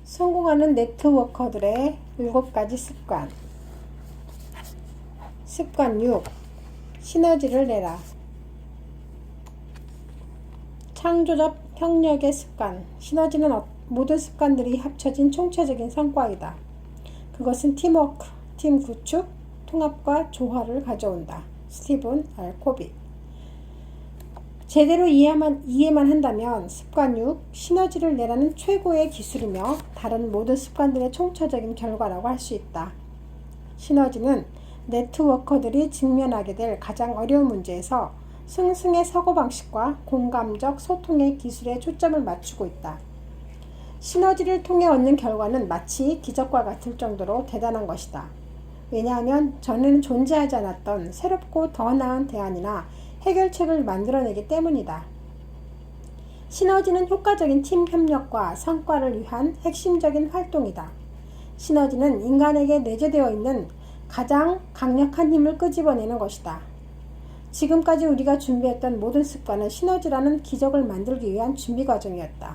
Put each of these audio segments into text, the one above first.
성공하는 네트워커들의 7가지 습관. 습관 6. 시너지를 내라. 창조적 협력의 습관. 시너지는 모든 습관들이 합쳐진 총체적인 성과이다. 그것은 팀워크, 팀 구축, 통합과 조화를 가져온다. 스티븐 R. 코비. 제대로 이해만 한다면 습관 6, 시너지를 내라는 최고의 기술이며 다른 모든 습관들의 총체적인 결과라고 할 수 있다. 시너지는 네트워커들이 직면하게 될 가장 어려운 문제에서 승승의 사고방식과 공감적 소통의 기술에 초점을 맞추고 있다. 시너지를 통해 얻는 결과는 마치 기적과 같을 정도로 대단한 것이다. 왜냐하면 전에는 존재하지 않았던 새롭고 더 나은 대안이나 해결책을 만들어내기 때문이다. 시너지는 효과적인 팀 협력과 성과를 위한 핵심적인 활동이다. 시너지는 인간에게 내재되어 있는 가장 강력한 힘을 끄집어내는 것이다. 지금까지 우리가 준비했던 모든 습관은 시너지라는 기적을 만들기 위한 준비 과정이었다.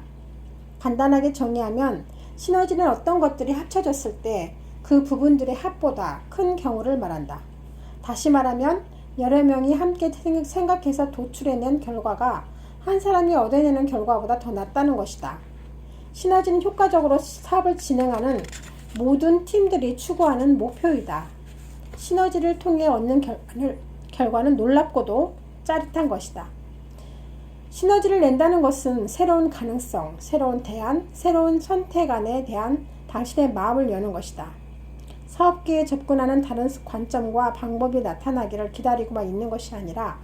간단하게 정의하면 시너지는 어떤 것들이 합쳐졌을 때 그 부분들의 합보다 큰 경우를 말한다. 다시 말하면 여러 명이 함께 생각해서 도출해낸 결과가 한 사람이 얻어내는 결과보다 더 낫다는 것이다. 시너지는 효과적으로 사업을 진행하는 모든 팀들이 추구하는 목표이다. 시너지를 통해 얻는 결과는 놀랍고도 짜릿한 것이다. 시너지를 낸다는 것은 새로운 가능성, 새로운 대안, 새로운 선택안에 대한 당신의 마음을 여는 것이다. 사업계에 접근하는 다른 관점과 방법이 나타나기를 기다리고만 있는 것이 아니라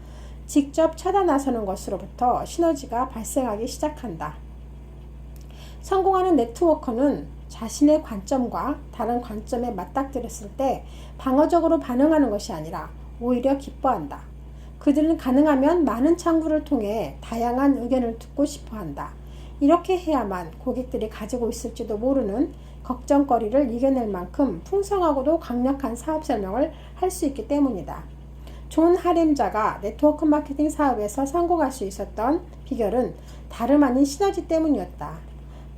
직접 찾아 나서는 것으로부터 시너지가 발생하기 시작한다. 성공하는 네트워커는 자신의 관점과 다른 관점에 맞닥뜨렸을 때 방어적으로 반응하는 것이 아니라 오히려 기뻐한다. 그들은 가능하면 많은 창구를 통해 다양한 의견을 듣고 싶어 한다. 이렇게 해야만 고객들이 가지고 있을지도 모르는 걱정거리를 이겨낼 만큼 풍성하고도 강력한 사업 설명을 할 수 있기 때문이다. 존 하렘자가 네트워크 마케팅 사업에서 성공할 수 있었던 비결은 다름 아닌 시너지 때문이었다.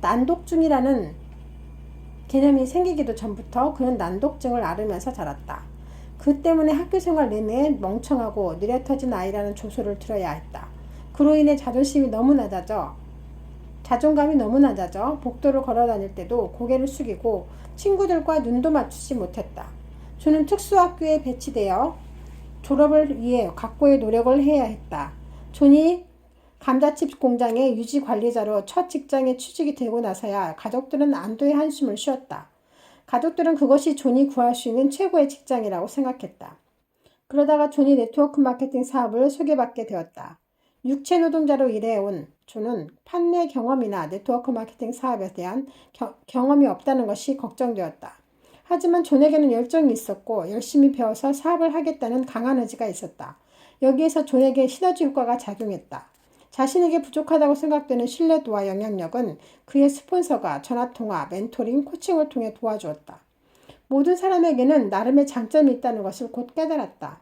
난독증이라는 개념이 생기기도 전부터 그는 난독증을 앓으면서 자랐다. 그 때문에 학교생활 내내 멍청하고 느려터진 아이라는 조소를 들어야 했다. 그로 인해 자존감이 너무 낮아져 복도를 걸어다닐 때도 고개를 숙이고 친구들과 눈도 맞추지 못했다. 저는 특수학교에 배치되어 졸업을 위해 각고의 노력을 해야 했다. 존이 감자칩 공장의 유지 관리자로 첫 직장에 취직이 되고 나서야 가족들은 안도의 한숨을 쉬었다. 가족들은 그것이 존이 구할 수 있는 최고의 직장이라고 생각했다. 그러다가 존이 네트워크 마케팅 사업을 소개받게 되었다. 육체 노동자로 일해온 존은 판매 경험이나 네트워크 마케팅 사업에 대한 경험이 없다는 것이 걱정되었다. 하지만 존에게는 열정이 있었고 열심히 배워서 사업을 하겠다는 강한 의지가 있었다. 여기에서 존에게 시너지 효과가 작용했다. 자신에게 부족하다고 생각되는 신뢰도와 영향력은 그의 스폰서가 전화통화, 멘토링, 코칭을 통해 도와주었다. 모든 사람에게는 나름의 장점이 있다는 것을 곧 깨달았다.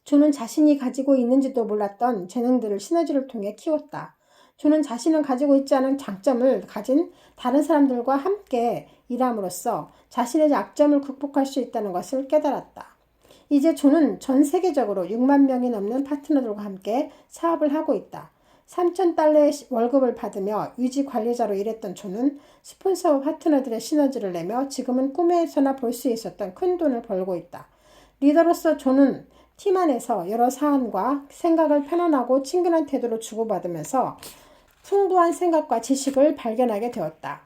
존은 자신이 가지고 있는지도 몰랐던 재능들을 시너지를 통해 키웠다. 존은 자신은 가지고 있지 않은 장점을 가진 다른 사람들과 함께 일함으로써 자신의 약점을 극복할 수 있다는 것을 깨달았다. 이제 존은 전 세계적으로 6만 명이 넘는 파트너들과 함께 사업을 하고 있다. $3,000의 월급을 받으며 유지 관리자로 일했던 존은 스폰서와 파트너들의 시너지를 내며 지금은 꿈에서나 볼 수 있었던 큰 돈을 벌고 있다. 리더로서 존은 팀 안에서 여러 사안과 생각을 편안하고 친근한 태도로 주고받으면서 풍부한 생각과 지식을 발견하게 되었다.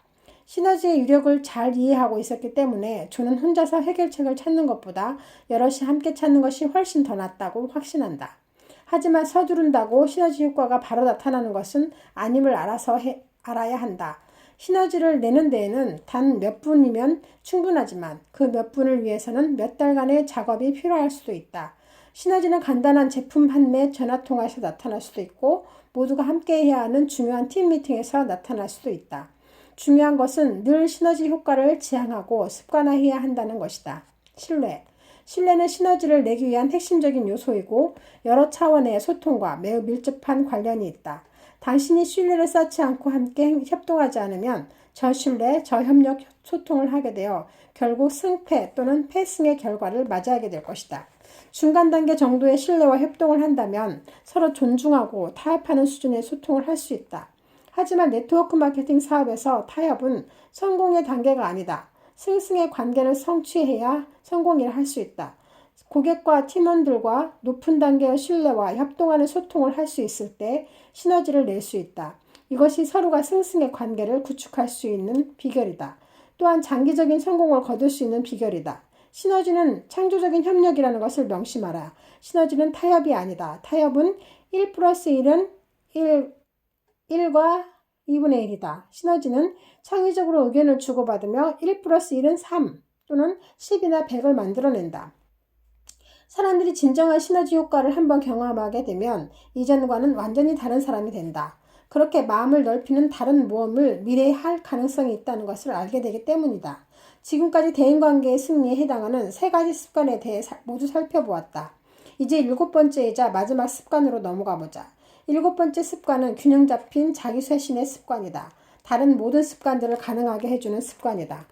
시너지의 유력을 잘 이해하고 있었기 때문에 존은 혼자서 해결책을 찾는 것보다 여럿이 함께 찾는 것이 훨씬 더 낫다고 확신한다. 하지만 서두른다고 시너지 효과가 바로 나타나는 것은 아님을 알아야 한다. 시너지를 내는 데에는 단 몇 분이면 충분하지만 그 몇 분을 위해서는 몇 달간의 작업이 필요할 수도 있다. 시너지는 간단한 제품 판매, 전화통화에서 나타날 수도 있고 모두가 함께 해야 하는 중요한 팀 미팅에서 나타날 수도 있다. 중요한 것은 늘 시너지 효과를 지향하고 습관화해야 한다는 것이다. 신뢰. 신뢰는 시너지를 내기 위한 핵심적인 요소이고 여러 차원의 소통과 매우 밀접한 관련이 있다. 당신이 신뢰를 쌓지 않고 함께 협동하지 않으면 저신뢰, 저협력 소통을 하게 되어 결국 승패 또는 패승의 결과를 맞이하게 될 것이다. 중간 단계 정도의 신뢰와 협동을 한다면 서로 존중하고 타협하는 수준의 소통을 할 수 있다. 하지만 네트워크 마케팅 사업에서 타협은 성공의 단계가 아니다. 승승의 관계를 성취해야 성공이라 할 수 있다. 고객과 팀원들과 높은 단계의 신뢰와 협동하는 소통을 할 수 있을 때 시너지를 낼 수 있다. 이것이 서로가 승승의 관계를 구축할 수 있는 비결이다. 또한 장기적인 성공을 거둘 수 있는 비결이다. 시너지는 창조적인 협력이라는 것을 명심하라. 시너지는 타협이 아니다. 타협은 1 플러스 1은 1과 2분의 1이다. 시너지는 창의적으로 의견을 주고받으며 1 플러스 1은 3 또는 10이나 100을 만들어낸다. 사람들이 진정한 시너지 효과를 한번 경험하게 되면 이전과는 완전히 다른 사람이 된다. 그렇게 마음을 넓히는 다른 모험을 미래에 할 가능성이 있다는 것을 알게 되기 때문이다. 지금까지 대인관계의 승리에 해당하는 3가지 습관에 대해 모두 살펴보았다. 이제 7번째이자 마지막 습관으로 넘어가 보자. 7번째 습관은 균형 잡힌 자기 쇄신의 습관이다. 다른 모든 습관들을 가능하게 해주는 습관이다.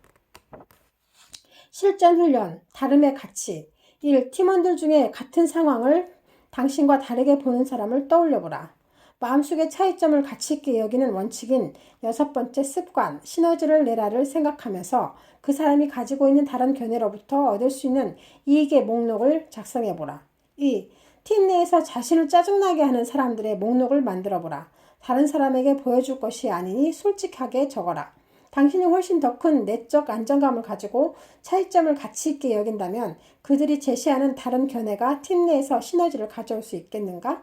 실전 훈련, 다름의 가치. 1. 팀원들 중에 같은 상황을 당신과 다르게 보는 사람을 떠올려보라. 마음속의 차이점을 가치 있게 여기는 원칙인 6번째 습관, 시너지를 내라를 생각하면서 그 사람이 가지고 있는 다른 견해로부터 얻을 수 있는 이익의 목록을 작성해보라. 2. 팀 내에서 자신을 짜증나게 하는 사람들의 목록을 만들어보라. 다른 사람에게 보여줄 것이 아니니 솔직하게 적어라. 당신이 훨씬 더 큰 내적 안정감을 가지고 차이점을 가치 있게 여긴다면 그들이 제시하는 다른 견해가 팀 내에서 시너지를 가져올 수 있겠는가?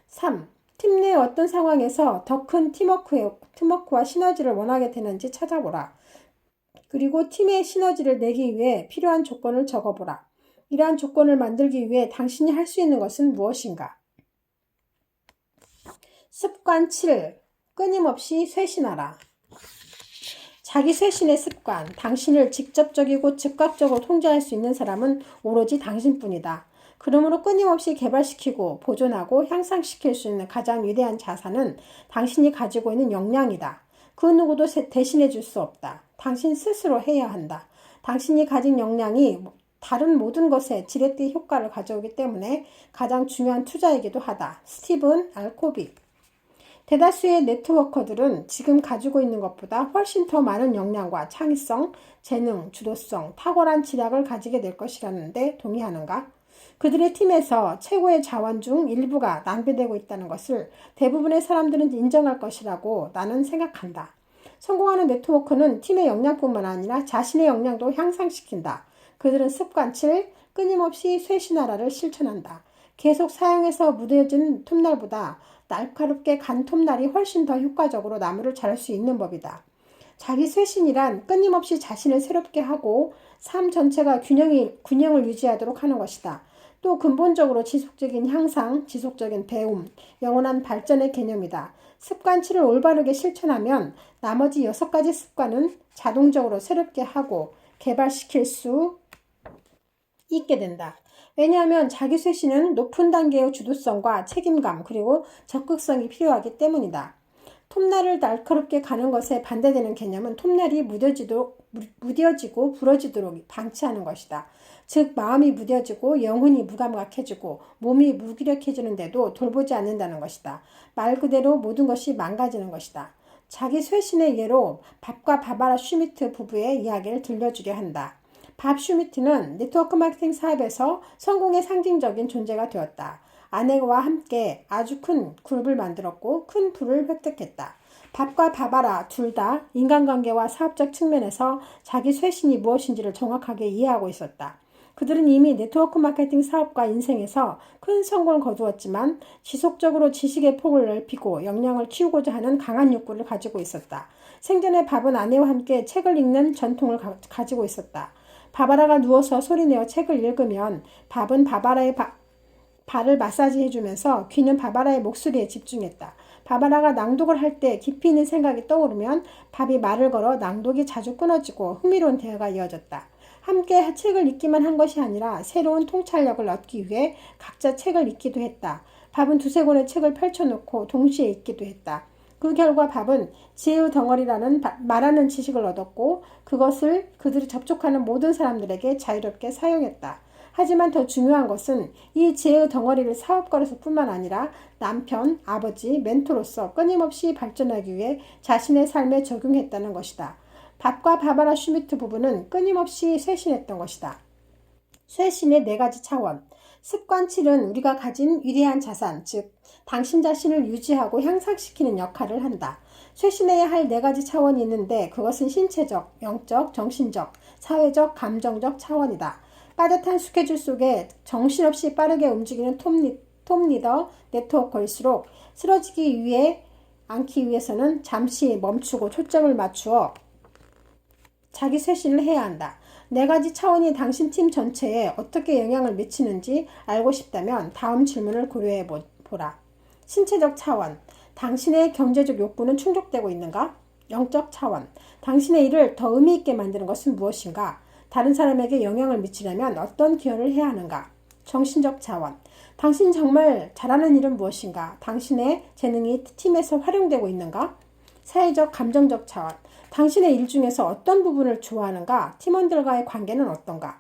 3. 팀 내 어떤 상황에서 더 큰 팀워크와 시너지를 원하게 되는지 찾아보라. 그리고 팀의 시너지를 내기 위해 필요한 조건을 적어보라. 이러한 조건을 만들기 위해 당신이 할 수 있는 것은 무엇인가? 습관 7. 끊임없이 쇄신하라. 자기 쇄신의 습관. 당신을 직접적이고 즉각적으로 통제할 수 있는 사람은 오로지 당신뿐이다. 그러므로 끊임없이 개발시키고 보존하고 향상시킬 수 있는 가장 위대한 자산은 당신이 가지고 있는 역량이다. 그 누구도 대신해 줄 수 없다. 당신 스스로 해야 한다. 당신이 가진 역량이 다른 모든 것에 지렛대 효과를 가져오기 때문에 가장 중요한 투자이기도 하다. 스티븐 알코비. 대다수의 네트워커들은 지금 가지고 있는 것보다 훨씬 더 많은 역량과 창의성, 재능, 주도성, 탁월한 지략을 가지게 될 것이라는데 동의하는가? 그들의 팀에서 최고의 자원 중 일부가 낭비되고 있다는 것을 대부분의 사람들은 인정할 것이라고 나는 생각한다. 성공하는 네트워커는 팀의 역량뿐만 아니라 자신의 역량도 향상시킨다. 그들은 습관 7, 끊임없이 쇄신하라를 실천한다. 계속 사용해서 무뎌진 톱날보다 날카롭게 간 톱날이 훨씬 더 효과적으로 나무를 자를 수 있는 법이다. 자기 쇄신이란 끊임없이 자신을 새롭게 하고 삶 전체가 균형을 유지하도록 하는 것이다. 또 근본적으로 지속적인 향상, 지속적인 배움, 영원한 발전의 개념이다. 습관 7을 올바르게 실천하면 나머지 6가지 습관은 자동적으로 새롭게 하고 개발시킬 수 있게 된다. 왜냐하면 자기 쇄신은 높은 단계의 주도성과 책임감 그리고 적극성이 필요하기 때문이다. 톱날을 날카롭게 가는 것에 반대되는 개념은 톱날이 무뎌지고 부러지도록 방치하는 것이다. 즉 마음이 무뎌지고 영혼이 무감각해지고 몸이 무기력해지는데도 돌보지 않는다는 것이다. 말 그대로 모든 것이 망가지는 것이다. 자기 쇄신의 예로 밥과 바바라 슈미트 부부의 이야기를 들려주려 한다. 밥 슈미트는 네트워크 마케팅 사업에서 성공의 상징적인 존재가 되었다. 아내와 함께 아주 큰 그룹을 만들었고 큰 부를 획득했다. 밥과 바바라 둘 다 인간관계와 사업적 측면에서 자기 쇄신이 무엇인지를 정확하게 이해하고 있었다. 그들은 이미 네트워크 마케팅 사업과 인생에서 큰 성공을 거두었지만 지속적으로 지식의 폭을 넓히고 역량을 키우고자 하는 강한 욕구를 가지고 있었다. 생전에 밥은 아내와 함께 책을 읽는 전통을 가지고 있었다. 바바라가 누워서 소리내어 책을 읽으면 밥은 바바라의 발을 마사지해주면서 귀는 바바라의 목소리에 집중했다. 바바라가 낭독을 할 때 깊이 있는 생각이 떠오르면 밥이 말을 걸어 낭독이 자주 끊어지고 흥미로운 대화가 이어졌다. 함께 책을 읽기만 한 것이 아니라 새로운 통찰력을 얻기 위해 각자 책을 읽기도 했다. 밥은 두세 권의 책을 펼쳐놓고 동시에 읽기도 했다. 그 결과 밥은 지혜의 덩어리라는 말하는 지식을 얻었고 그것을 그들이 접촉하는 모든 사람들에게 자유롭게 사용했다. 하지만 더 중요한 것은 이 지혜의 덩어리를 사업가로서 뿐만 아니라 남편, 아버지, 멘토로서 끊임없이 발전하기 위해 자신의 삶에 적용했다는 것이다. 밥과 바바라 슈미트 부부는 끊임없이 쇄신했던 것이다. 쇄신의 네 가지 차원. 습관 7은 우리가 가진 위대한 자산, 즉 당신 자신을 유지하고 향상시키는 역할을 한다. 쇄신해야 할 네 가지 차원이 있는데 그것은 신체적, 영적, 정신적, 사회적, 감정적 차원이다. 빠듯한 스케줄 속에 정신없이 빠르게 움직이는 톱 리더 네트워커일수록 쓰러지기 않기 위해서는 잠시 멈추고 초점을 맞추어 자기 쇄신을 해야 한다. 네 가지 차원이 당신 팀 전체에 어떻게 영향을 미치는지 알고 싶다면 다음 질문을 고려해 보라. 신체적 차원. 당신의 경제적 욕구는 충족되고 있는가? 영적 차원. 당신의 일을 더 의미 있게 만드는 것은 무엇인가? 다른 사람에게 영향을 미치려면 어떤 기여를 해야 하는가? 정신적 차원. 당신이 정말 잘하는 일은 무엇인가? 당신의 재능이 팀에서 활용되고 있는가? 사회적 감정적 차원. 당신의 일 중에서 어떤 부분을 좋아하는가? 팀원들과의 관계는 어떤가?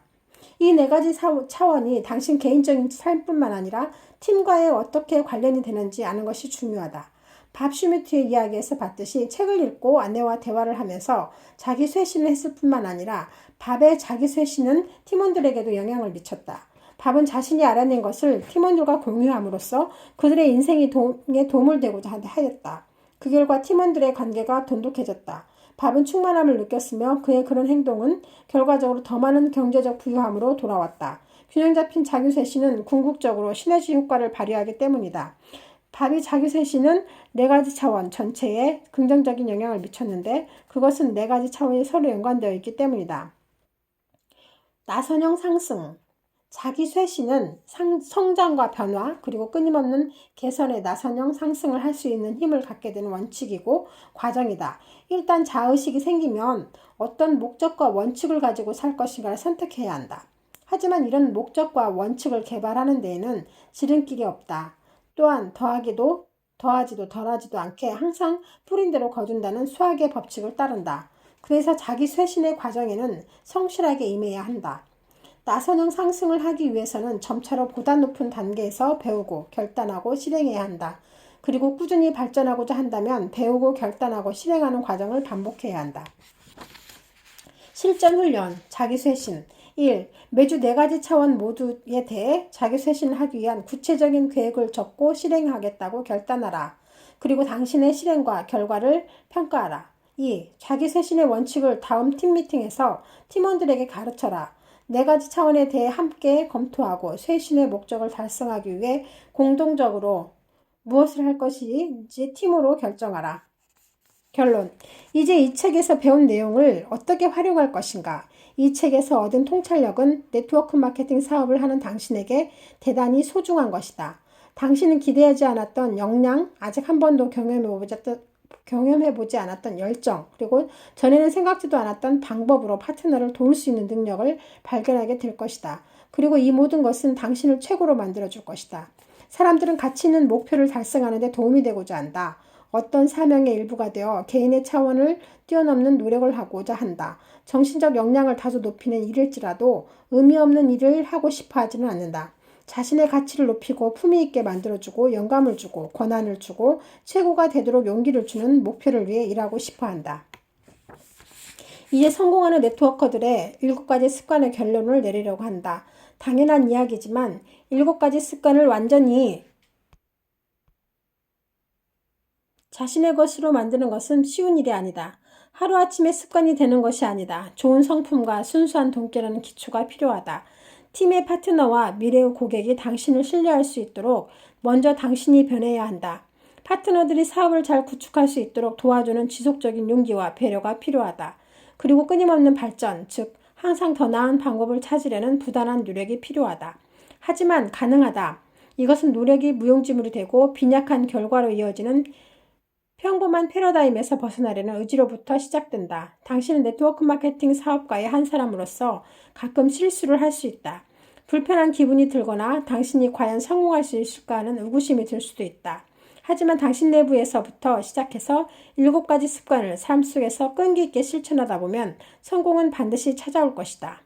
이 네 가지 차원이 당신 개인적인 삶뿐만 아니라 팀과의 어떻게 관련이 되는지 아는 것이 중요하다. 밥 슈미트의 이야기에서 봤듯이 책을 읽고 아내와 대화를 하면서 자기 쇄신을 했을 뿐만 아니라 밥의 자기 쇄신은 팀원들에게도 영향을 미쳤다. 밥은 자신이 알아낸 것을 팀원들과 공유함으로써 그들의 인생에 도움을 되고자 하였다. 그 결과 팀원들의 관계가 돈독해졌다. 밥은 충만함을 느꼈으며 그의 그런 행동은 결과적으로 더 많은 경제적 부유함으로 돌아왔다. 균형 잡힌 자기 쇄신은 궁극적으로 시너지 효과를 발휘하기 때문이다. 밥이 자기 쇄신은 네 가지 차원 전체에 긍정적인 영향을 미쳤는데 그것은 네 가지 차원이 서로 연관되어 있기 때문이다. 나선형 상승. 자기 쇄신은 성장과 변화 그리고 끊임없는 개선의 나선형 상승을 할 수 있는 힘을 갖게 되는 원칙이고 과정이다. 일단 자의식이 생기면 어떤 목적과 원칙을 가지고 살 것인가를 선택해야 한다. 하지만 이런 목적과 원칙을 개발하는 데에는 지름길이 없다. 또한 더하지도 덜하지도 않게 항상 뿌린 대로 거둔다는 수학의 법칙을 따른다. 그래서 자기 쇄신의 과정에는 성실하게 임해야 한다. 나선형 상승을 하기 위해서는 점차로 보다 높은 단계에서 배우고 결단하고 실행해야 한다. 그리고 꾸준히 발전하고자 한다면 배우고 결단하고 실행하는 과정을 반복해야 한다. 실전 훈련, 자기 쇄신. 1. 매주 네 가지 차원 모두에 대해 자기 쇄신을 하기 위한 구체적인 계획을 적고 실행하겠다고 결단하라. 그리고 당신의 실행과 결과를 평가하라. 2. 자기 쇄신의 원칙을 다음 팀 미팅에서 팀원들에게 가르쳐라. 네 가지 차원에 대해 함께 검토하고 쇄신의 목적을 달성하기 위해 공동적으로 무엇을 할 것인지 팀으로 결정하라. 결론. 이제 이 책에서 배운 내용을 어떻게 활용할 것인가? 이 책에서 얻은 통찰력은 네트워크 마케팅 사업을 하는 당신에게 대단히 소중한 것이다. 당신은 기대하지 않았던 역량, 아직 한 번도 경험해보지 않았던 열정, 그리고 전에는 생각지도 않았던 방법으로 파트너를 도울 수 있는 능력을 발견하게 될 것이다. 그리고 이 모든 것은 당신을 최고로 만들어줄 것이다. 사람들은 가치 있는 목표를 달성하는 데 도움이 되고자 한다. 어떤 사명의 일부가 되어 개인의 차원을 뛰어넘는 노력을 하고자 한다. 정신적 역량을 다소 높이는 일일지라도 의미 없는 일을 하고 싶어 하지는 않는다. 자신의 가치를 높이고 품위 있게 만들어주고 영감을 주고 권한을 주고 최고가 되도록 용기를 주는 목표를 위해 일하고 싶어 한다. 이제 성공하는 네트워커들의 7가지 습관의 결론을 내리려고 한다. 당연한 이야기지만 7가지 습관을 완전히 자신의 것으로 만드는 것은 쉬운 일이 아니다. 하루아침에 습관이 되는 것이 아니다. 좋은 성품과 순수한 돈깨라는 기초가 필요하다. 팀의 파트너와 미래의 고객이 당신을 신뢰할 수 있도록 먼저 당신이 변해야 한다. 파트너들이 사업을 잘 구축할 수 있도록 도와주는 지속적인 용기와 배려가 필요하다. 그리고 끊임없는 발전, 즉 항상 더 나은 방법을 찾으려는 부단한 노력이 필요하다. 하지만 가능하다. 이것은 노력이 무용지물이 되고 빈약한 결과로 이어지는 평범한 패러다임에서 벗어나려는 의지로부터 시작된다. 당신은 네트워크 마케팅 사업가의 한 사람으로서 가끔 실수를 할 수 있다. 불편한 기분이 들거나 당신이 과연 성공할 수 있을까 하는 의구심이 들 수도 있다. 하지만 당신 내부에서부터 시작해서 7가지 습관을 삶 속에서 끈기 있게 실천하다 보면 성공은 반드시 찾아올 것이다.